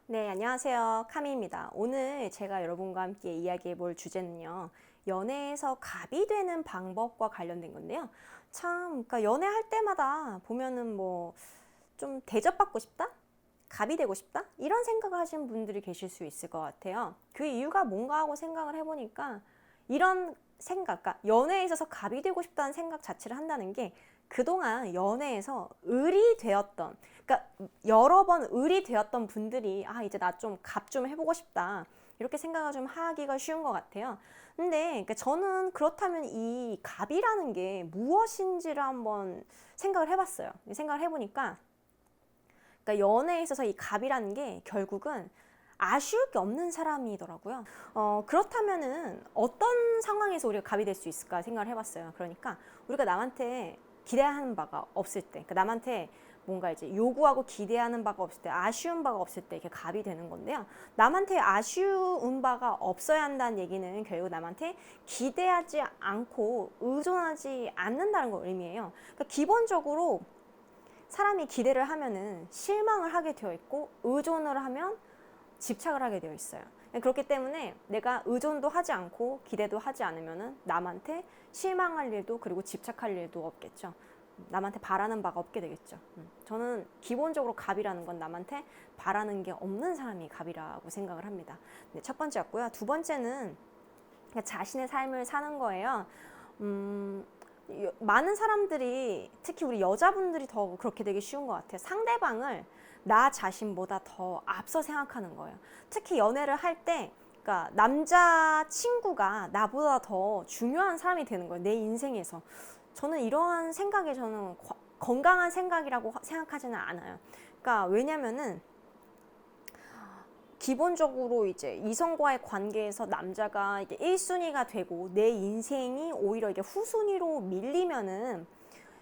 네, 안녕하세요. 카미입니다. 오늘 제가 여러분과 함께 이야기해 볼 주제는요. 연애에서 갑이 되는 방법과 관련된 건데요. 그러니까 연애할 때마다 보면은 좀 대접받고 싶다? 갑이 되고 싶다? 이런 생각을 하시는 분들이 계실 수 있을 것 같아요. 그 이유가 뭔가 하고 생각을 해보니까 이런 생각, 그러니까 연애에 있어서 갑이 되고 싶다는 생각 자체를 한다는 게 그동안 연애에서 을이 되었던, 그러니까 여러 번 을이 되었던 분들이 이제 나 좀 갑 좀 해보고 싶다. 이렇게 생각을 좀 하기가 쉬운 것 같아요. 근데 그러니까 저는 그렇다면 이 갑이라는 게 무엇인지를 한번 생각을 해봤어요. 생각을 해보니까 그러니까 연애에 있어서 이 갑이라는 게 결국은 아쉬울 게 없는 사람이더라고요. 그렇다면은 어떤 상황에서 우리가 갑이 될 수 있을까 생각을 해봤어요. 그러니까 우리가 남한테 기대하는 바가 없을 때, 그러니까 남한테 뭔가 이제 요구하고 기대하는 바가 없을 때, 아쉬운 바가 없을 때 이렇게 갑이 되는 건데요. 남한테 아쉬운 바가 없어야 한다는 얘기는 결국 남한테 기대하지 않고 의존하지 않는다는 걸 의미해요. 그러니까 기본적으로 사람이 기대를 하면은 실망을 하게 되어 있고 의존을 하면 집착을 하게 되어 있어요. 그렇기 때문에 내가 의존도 하지 않고 기대도 하지 않으면은 남한테 실망할 일도 그리고 집착할 일도 없겠죠. 남한테 바라는 바가 없게 되겠죠. 저는 기본적으로 갑이라는 건 남한테 바라는 게 없는 사람이 갑이라고 생각을 합니다. 네, 첫 번째였고요. 두 번째는 자신의 삶을 사는 거예요. 많은 사람들이 특히 우리 여자분들이 더 그렇게 되기 쉬운 것 같아요. 상대방을 나 자신보다 더 앞서 생각하는 거예요. 특히 연애를 할 때, 그러니까 남자 친구가 나보다 더 중요한 사람이 되는 거예요. 내 인생에서. 저는 이러한 생각이 저는 건강한 생각이라고 생각하지는 않아요. 그러니까 왜냐면은 기본적으로 이제 이성과의 관계에서 남자가 이게 1순위가 되고 내 인생이 오히려 이게 후순위로 밀리면은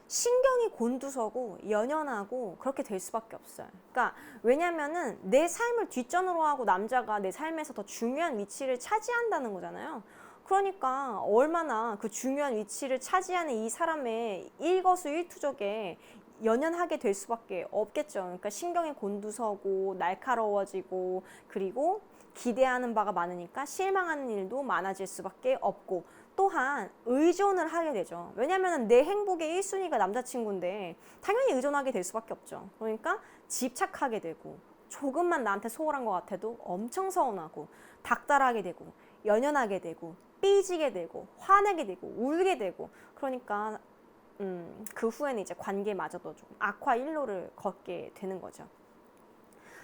신경이 곤두서고 연연하고 그렇게 될 수밖에 없어요. 그러니까 왜냐면은 내 삶을 뒷전으로 하고 남자가 내 삶에서 더 중요한 위치를 차지한다는 거잖아요. 그러니까 얼마나 그 중요한 위치를 차지하는 이 사람의 일거수일투족에 연연하게 될 수밖에 없겠죠. 그러니까 신경이 곤두서고 날카로워지고 그리고 기대하는 바가 많으니까 실망하는 일도 많아질 수밖에 없고 또한 의존을 하게 되죠. 왜냐하면 내 행복의 1순위가 남자친구인데 당연히 의존하게 될 수밖에 없죠. 그러니까 집착하게 되고 조금만 나한테 소홀한 것 같아도 엄청 서운하고 닥달하게 되고 연연하게 되고 삐지게 되고 화내게 되고 울게 되고 그러니까 그 후에는 이제 관계마저도 좀 악화 일로를 걷게 되는 거죠.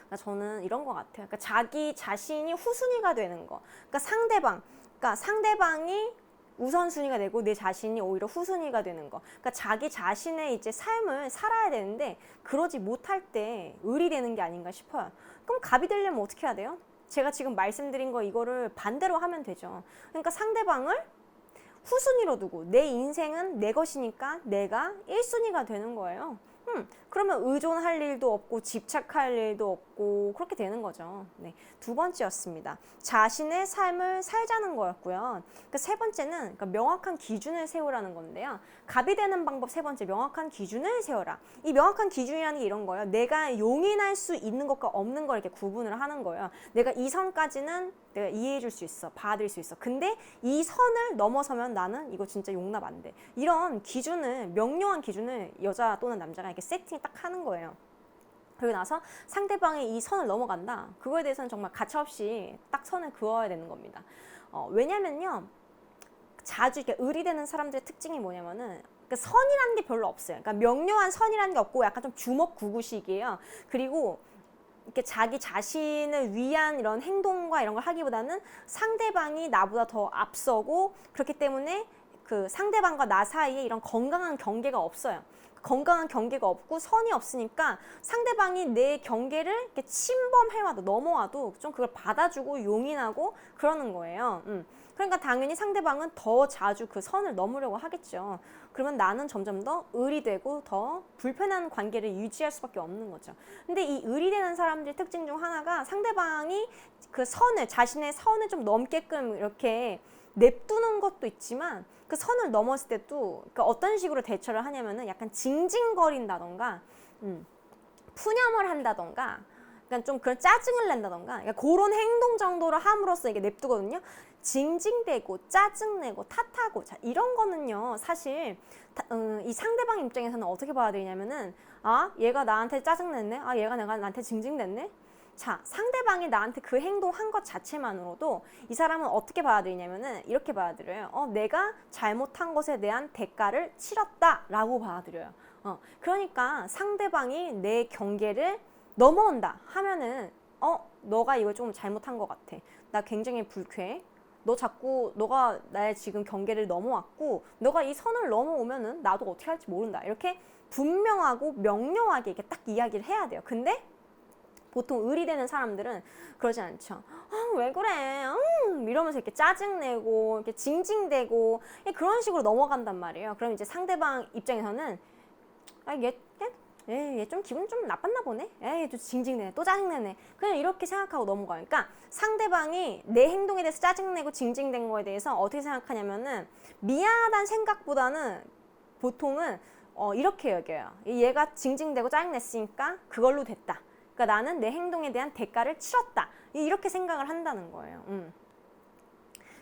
그러니까 저는 이런 것 같아요. 그러니까 자기 자신이 후순위가 되는 거. 그러니까 상대방이 우선순위가 되고 내 자신이 오히려 후순위가 되는 거. 그러니까 자기 자신의 이제 삶을 살아야 되는데 그러지 못할 때 을이 되는 게 아닌가 싶어요. 그럼 갑이 되려면 어떻게 해야 돼요? 제가 지금 말씀드린 거 이거를 반대로 하면 되죠. 그러니까 상대방을 후순위로 두고 내 인생은 내 것이니까 내가 1순위가 되는 거예요. 그러면 의존할 일도 없고 집착할 일도 없고 그렇게 되는 거죠. 네, 두 번째였습니다. 자신의 삶을 살자는 거였고요. 세 번째는 그러니까 명확한 기준을 세우라는 건데요. 갑이 되는 방법 세 번째, 명확한 기준을 세워라. 이 명확한 기준이라는 게 이런 거예요. 내가 용인할 수 있는 것과 없는 걸 이렇게 구분을 하는 거예요. 내가 이 선까지는 내가 이해해 줄 수 있어. 봐줄 수 있어. 근데 이 선을 넘어서면 나는 이거 진짜 용납 안 돼. 이런 기준을, 명료한 기준을 여자 또는 남자가 이렇게 세팅 딱 하는 거예요. 그리고 나서 상대방이 이 선을 넘어간다. 그거에 대해서는 정말 가차없이 딱 선을 그어야 되는 겁니다. 왜냐면요. 자주 이렇게 을이 되는 사람들의 특징이 뭐냐면은 그러니까 선이라는 게 별로 없어요. 그러니까 명료한 선이라는 게 없고 약간 좀 주먹구구식이에요. 그리고 이렇게 자기 자신을 위한 이런 행동과 이런 걸 하기보다는 상대방이 나보다 더 앞서고 그렇기 때문에 그 상대방과 나 사이에 이런 건강한 경계가 없어요. 건강한 경계가 없고 선이 없으니까 상대방이 내 경계를 이렇게 침범해와도 넘어와도 좀 그걸 받아주고 용인하고 그러는 거예요. 그러니까 당연히 상대방은 더 자주 그 선을 넘으려고 하겠죠. 그러면 나는 점점 더 을이 되고 더 불편한 관계를 유지할 수밖에 없는 거죠. 근데 이 을이 되는 사람들의 특징 중 하나가 상대방이 그 선을, 자신의 선을 좀 넘게끔 이렇게 냅두는 것도 있지만 그 선을 넘었을 때도 그러니까 어떤 식으로 대처를 하냐면은 약간 징징거린다던가 푸념을 한다던가 그러니까 좀 그런 짜증을 낸다던가 그러니까 그런 행동 정도를 함으로써 이게 냅두거든요. 징징대고 짜증내고 탓하고 자 이런 거는요 사실 이 상대방 입장에서는 어떻게 받아들이냐면은 아 얘가 나한테 짜증냈네, 아 얘가 나한테 징징댔네. 자 상대방이 나한테 그 행동한 것 자체만으로도 이 사람은 어떻게 받아들이냐면은 이렇게 받아들여요. 내가 잘못한 것에 대한 대가를 치렀다라고 받아들여요. 그러니까 상대방이 내 경계를 넘어온다 하면은 너가 이거 좀 잘못한 것 같아. 나 굉장히 불쾌해. 너가 나의 지금 경계를 넘어왔고 너가 이 선을 넘어오면은 나도 어떻게 할지 모른다. 이렇게 분명하고 명료하게 이렇게 딱 이야기를 해야 돼요. 근데 보통 의리되는 사람들은 그러지 않죠. 왜 그래? 이러면서 이렇게 짜증내고 이렇게 징징대고 그런 식으로 넘어간단 말이에요. 그럼 이제 상대방 입장에서는 얘 좀 기분 좀 나빴나 보네? 얘 또 징징대네, 또 짜증내네. 그냥 이렇게 생각하고 넘어가요. 그러니까 상대방이 내 행동에 대해서 짜증내고 징징댄 거에 대해서 어떻게 생각하냐면은 미안하다는 생각보다는 보통은 이렇게 여겨요. 얘가 징징대고 짜증냈으니까 그걸로 됐다. 그러니까 나는 내 행동에 대한 대가를 치렀다. 이렇게 생각을 한다는 거예요.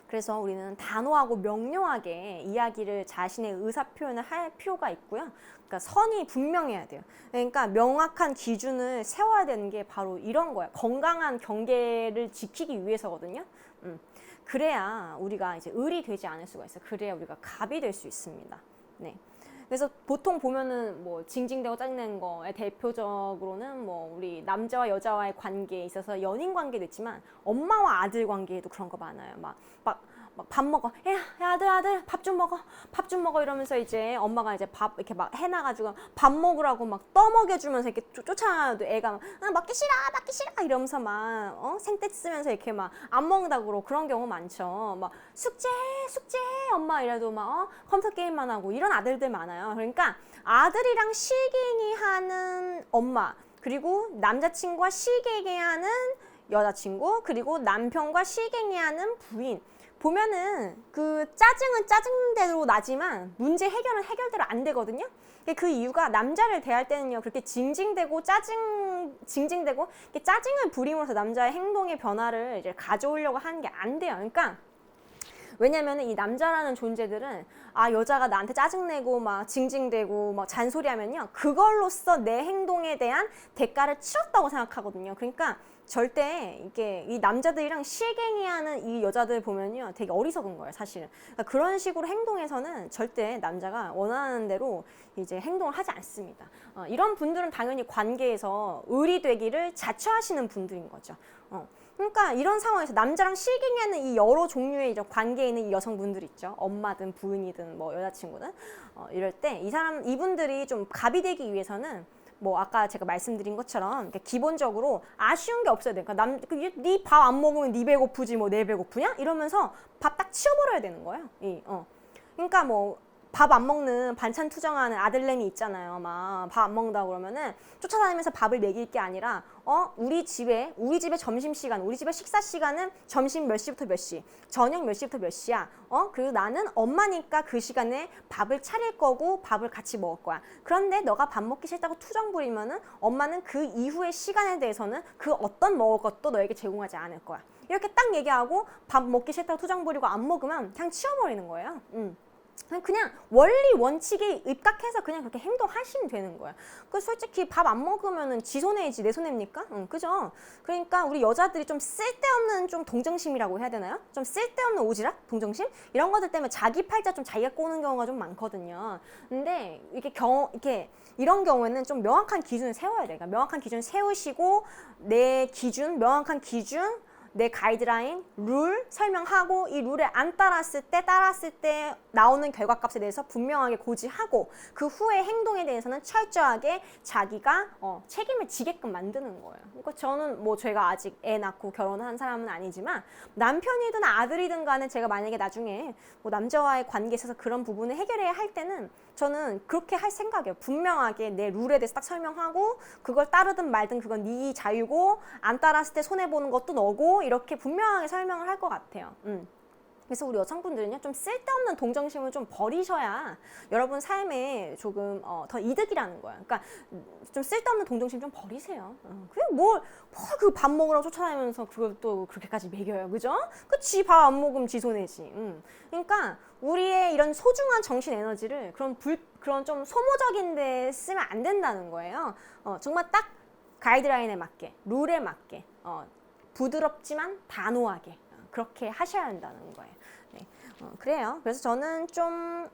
그래서 우리는 단호하고 명료하게 이야기를 자신의 의사 표현을 할 필요가 있고요. 그러니까 선이 분명해야 돼요. 그러니까 명확한 기준을 세워야 되는 게 바로 이런 거예요. 건강한 경계를 지키기 위해서거든요. 그래야 우리가 이제 을이 되지 않을 수가 있어요. 그래야 우리가 갑이 될 수 있습니다. 네. 그래서 보통 보면은 뭐 징징대고 짜증내는 거에 대표적으로는 뭐 우리 남자와 여자와의 관계에 있어서 연인 관계도 있지만 엄마와 아들 관계에도 그런 거 많아요. 막 밥 먹어. 야 아들 밥 좀 먹어 이러면서 이제 엄마가 이제 밥 이렇게 막 해놔가지고 밥 먹으라고 막 떠먹여주면서 이렇게 쫓아도 애가 막 먹기 싫어 이러면서 막 생떼 쓰면서 이렇게 막 안 먹는다고 그러고 그런 경우 많죠. 막 숙제 엄마 이래도 막 컴퓨터 게임만 하고 이런 아들들 많아요. 그러니까 아들이랑 시갱이 하는 엄마 그리고 남자친구와 시갱이 하는 여자친구 그리고 남편과 시갱이 하는 부인 보면은 그 짜증은 짜증대로 나지만 문제 해결은 해결대로 안 되거든요. 그 이유가 남자를 대할 때는요 그렇게 징징대고 징징대고 짜증을 부림으로써 남자의 행동의 변화를 이제 가져오려고 하는 게 안 돼요. 그러니까 왜냐면은 이 남자라는 존재들은 여자가 나한테 짜증내고 막 징징대고 막 잔소리하면요 그걸로써 내 행동에 대한 대가를 치렀다고 생각하거든요. 그러니까 절대 이게 이 남자들이랑 시갱이하는 이 여자들 보면요 되게 어리석은 거예요 사실은. 그러니까 그런 식으로 행동해서는 절대 남자가 원하는 대로 이제 행동을 하지 않습니다. 이런 분들은 당연히 관계에서 을이 되기를 자처하시는 분들인 거죠. 그러니까 이런 상황에서 남자랑 시갱하는 이 여러 종류의 관계에 있는 이 여성분들 있죠. 엄마든 부인이든 뭐 여자친구든 이럴 때 이분들이 좀 갑이 되기 위해서는 뭐 아까 제가 말씀드린 것처럼 기본적으로 아쉬운 게 없어야 돼. 그러니까 네 밥 안 먹으면 네 배고프지 뭐 내 배고프냐? 이러면서 밥 딱 치워버려야 되는 거예요. 그러니까 뭐 밥 안 먹는 반찬 투정하는 아들내미 있잖아요. 막 밥 안 먹는다고 그러면은 쫓아다니면서 밥을 먹일 게 아니라 우리 집에 점심시간, 우리 집에 식사시간은 점심 몇 시부터 몇 시, 저녁 몇 시부터 몇 시야. 그리고 나는 엄마니까 그 시간에 밥을 차릴 거고 밥을 같이 먹을 거야. 그런데 너가 밥 먹기 싫다고 투정 부리면은 엄마는 그 이후의 시간에 대해서는 그 어떤 먹을 것도 너에게 제공하지 않을 거야. 이렇게 딱 얘기하고 밥 먹기 싫다고 투정 부리고 안 먹으면 그냥 치워버리는 거예요. 그냥 원리 원칙에 입각해서 그냥 그렇게 행동하시면 되는 거야. 그 솔직히 밥 안 먹으면은 지 손해이지 내 손해입니까? 그죠? 그러니까 우리 여자들이 좀 쓸데없는 좀 동정심이라고 해야 되나요? 좀 쓸데없는 오지랖? 동정심? 이런 것들 때문에 자기 팔자 좀 자기가 꼬는 경우가 좀 많거든요. 근데 이렇게 이런 경우에는 좀 명확한 기준을 세워야 돼. 그러니까 명확한 기준 세우시고 내 기준, 명확한 기준 내 가이드라인, 룰 설명하고 이 룰에 안 따랐을 때 나오는 결과값에 대해서 분명하게 고지하고 그 후의 행동에 대해서는 철저하게 자기가 책임을 지게끔 만드는 거예요. 그러니까 저는 뭐 제가 아직 애 낳고 결혼한 사람은 아니지만 남편이든 아들이든 간에 제가 만약에 나중에 뭐 남자와의 관계에 있어서 그런 부분을 해결해야 할 때는 저는 그렇게 할 생각이에요. 분명하게 내 룰에 대해서 딱 설명하고 그걸 따르든 말든 그건 네 자유고 안 따랐을 때 손해보는 것도 너고 이렇게 분명하게 설명을 할 것 같아요. 그래서 우리 여성분들은요, 좀 쓸데없는 동정심을 좀 버리셔야 여러분 삶에 조금 더 이득이라는 거예요. 그러니까 좀 쓸데없는 동정심 좀 버리세요. 그게 그 밥 먹으라고 쫓아다니면서 그걸 또 그렇게까지 먹여요, 그죠? 그 지 밥 안 먹으면 지 손해지. 그러니까 우리의 이런 소중한 정신 에너지를 그런 좀 소모적인 데 쓰면 안 된다는 거예요. 정말 딱 가이드라인에 맞게, 룰에 맞게, 부드럽지만 단호하게. 그렇게 하셔야 한다는 거예요. 네. 그래요. 그래서 저는 좀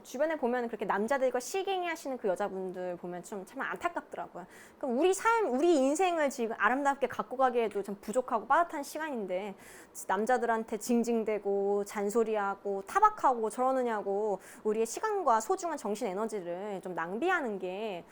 주변에 보면 그렇게 남자들과 시갱이 하시는 그 여자분들 보면 좀 참 안타깝더라고요. 그러니까 우리 인생을 지금 아름답게 갖고 가기에도 좀 부족하고 빠듯한 시간인데 남자들한테 징징대고 잔소리하고 타박하고 저러느냐고 우리의 시간과 소중한 정신 에너지를 좀 낭비하는 게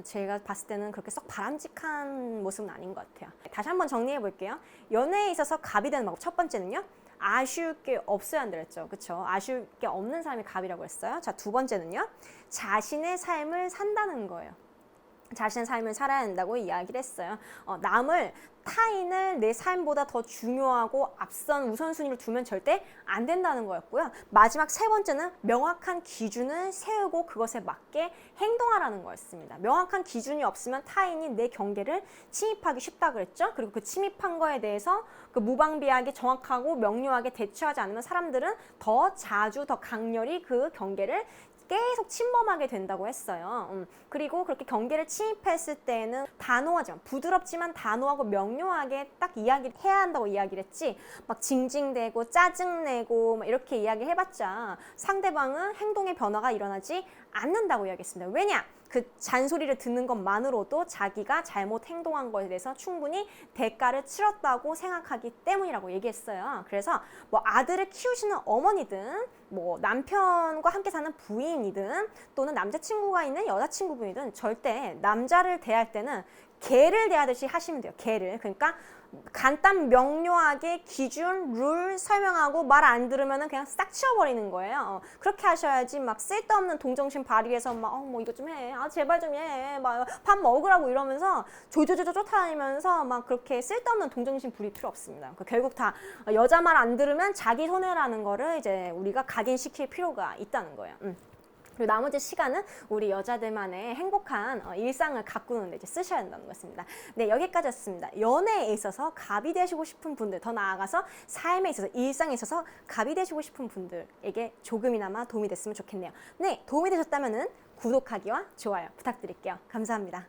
제가 봤을 때는 그렇게 썩 바람직한 모습은 아닌 것 같아요. 다시 한번 정리해 볼게요. 연애에 있어서 갑이 되는 방법 첫 번째는요. 아쉬울 게 없어야 한다 그랬죠. 그렇죠? 아쉬울 게 없는 사람이 갑이라고 했어요. 자, 두 번째는요. 자신의 삶을 산다는 거예요. 자신의 삶을 살아야 한다고 이야기를 했어요. 타인을 내 삶보다 더 중요하고 앞선 우선순위로 두면 절대 안 된다는 거였고요. 마지막 세 번째는 명확한 기준을 세우고 그것에 맞게 행동하라는 거였습니다. 명확한 기준이 없으면 타인이 내 경계를 침입하기 쉽다 그랬죠. 그리고 그 침입한 거에 대해서 그 무방비하게 정확하고 명료하게 대처하지 않으면 사람들은 더 자주 더 강렬히 그 경계를 계속 침범하게 된다고 했어요. 그리고 그렇게 경계를 침입했을 때는 단호하지만 부드럽지만 단호하고 명료하게 딱 이야기를 해야 한다고 이야기를 했지 막 징징대고 짜증내고 막 이렇게 이야기해봤자 상대방은 행동의 변화가 일어나지 않는다고 이야기했습니다. 왜냐? 그 잔소리를 듣는 것만으로도 자기가 잘못 행동한 것에 대해서 충분히 대가를 치렀다고 생각하기 때문이라고 얘기했어요. 그래서 뭐 아들을 키우시는 어머니든 뭐 남편과 함께 사는 부인이든 또는 남자친구가 있는 여자친구분이든 절대 남자를 대할 때는 개를 대하듯이 하시면 돼요. 개를. 그러니까 간단 명료하게 기준, 룰 설명하고 말 안 들으면 그냥 싹 치워버리는 거예요. 그렇게 하셔야지 막 쓸데없는 동정심 발휘해서 막 뭐 이거 좀 해. 제발 좀 해. 막 밥 먹으라고 이러면서 조조조조 쫓아다니면서 막 그렇게 쓸데없는 동정심 부릴 필요 없습니다. 결국 다 여자 말 안 들으면 자기 손해라는 거를 이제 우리가 각인시킬 필요가 있다는 거예요. 그리고 나머지 시간은 우리 여자들만의 행복한 일상을 가꾸는 데 이제 쓰셔야 한다는 것입니다. 네, 여기까지였습니다. 연애에 있어서 갑이 되시고 싶은 분들, 더 나아가서 삶에 있어서, 일상에 있어서 갑이 되시고 싶은 분들에게 조금이나마 도움이 됐으면 좋겠네요. 네, 도움이 되셨다면 구독하기와 좋아요 부탁드릴게요. 감사합니다.